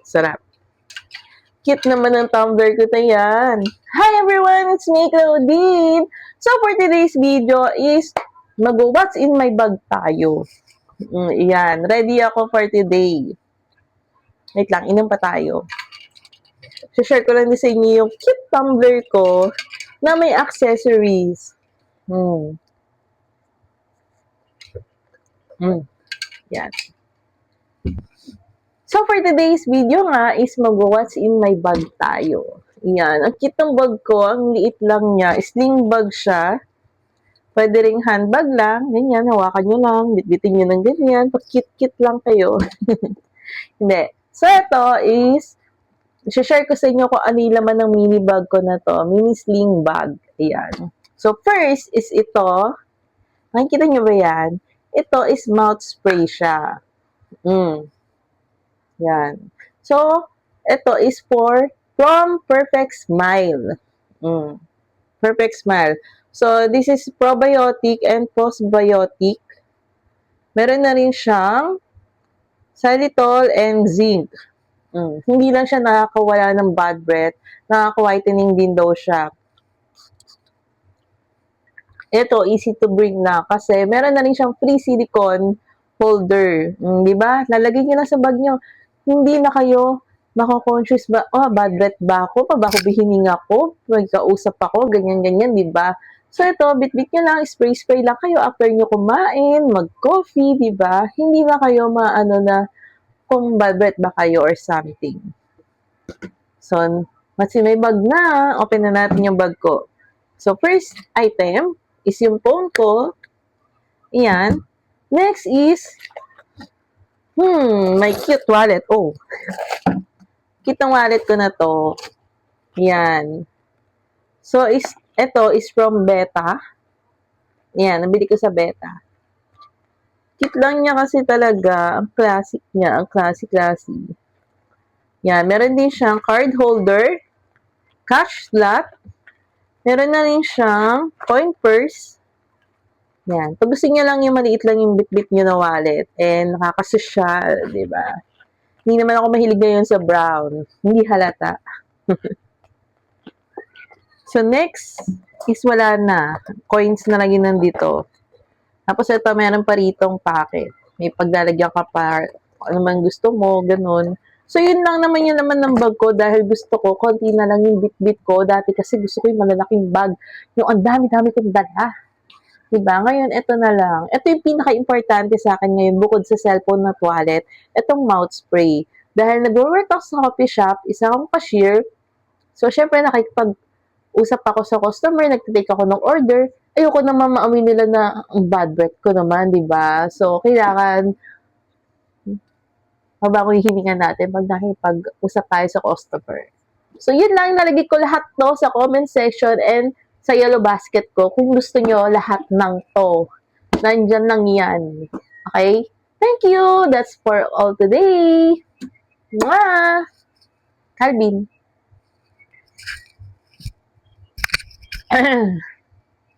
Sarap. Cute naman ang tumbler ko na yan. Hi everyone, it's me, Claudine. So for today's video is mag-what's in my bag tayo. Yan, ready ako for today. Wait lang, inom pa tayo. Share ko lang din sa inyo yung cute tumbler ko na may accessories. Yan. So, for today's video nga is mag-what's in my bag tayo. Yan. Ang cute ng bag ko, ang liit lang niya. Sling bag siya. Pwede ring handbag lang. Ganyan, hawakan nyo lang. Bitbitin nyo ng ganyan. Pag-cute-cute lang kayo. Hindi. So, ito is, share ko sa inyo kung ano yung laman ng mini bag ko na to. Mini sling bag. Ayan. So, first is ito. Nakikita nyo ba yan? Ito is mouth spray siya. Yan. So, ito is from Perfect Smile. Perfect Smile. So, this is probiotic and postbiotic. Meron na rin siyang xylitol and zinc. Hindi lang siya nakakawala ng bad breath. Nakaka-whitening din daw siya. Ito, easy to bring na. Kasi, meron na rin siyang free silicone holder. Di ba? Lalagay nyo lang sa bag nyo. Hindi na kayo mako-conscious ba, bad breath ba ako? Pa ba ako bihining ako? Magkausap ako? Ganyan-ganyan, di ba? So, ito, bit-bit nyo lang, spray-spray lang kayo after nyo kumain, mag-coffee, di ba? Hindi na kayo maano na kung bad breath ba kayo or something. So, may bag na. Open na natin yung bag ko. So, first item is yung phone ko. Ayan. Next is my cute wallet. Oh. Cute ang wallet ko na to. Yan. So, ito is from Beta. Yan, nabili ko sa Beta. Cute lang niya kasi talaga. Ang classic niya. Ang classy-classy. Yan, meron din siyang card holder, cash slot, meron na rin siyang coin purse. Yan. Pag gusto niya lang yung maliit lang yung bit-bit niyo na wallet and nakakasosyal, di ba? Hindi naman ako mahilig ngayon sa brown. Hindi halata. So, next is wala na. Coins na lang yun nandito. Tapos ito, meron pa ritong packet. May paglalagyan ka pa, ano man gusto mo, ganun. So, yun lang naman yung naman ng bag ko dahil gusto ko, konti na lang yung bit-bit ko. Dati kasi gusto ko yung malalaking bag. Yung ang dami-dami kong dala. Diba? Ngayon, ito na lang. Ito yung pinaka-importante sa akin ngayon bukod sa cellphone na wallet. Itong mouth spray. Dahil nag-work ako sa coffee shop, isa akong cashier. So, syempre, nakikipag-usap ako sa customer, nagtitake ako ng order. Ayoko naman maamoy nila na ang bad breath ko naman, diba? So, kailangan mabago yung hininga natin pag nakipag-usap tayo sa customer. So, yun lang. Nalagay ko lahat to sa comment section and sa yellow basket ko kung gusto nyo lahat ng to. Nandyan lang yan. Okay? Thank you! That's for all today. Mwah! Calvin.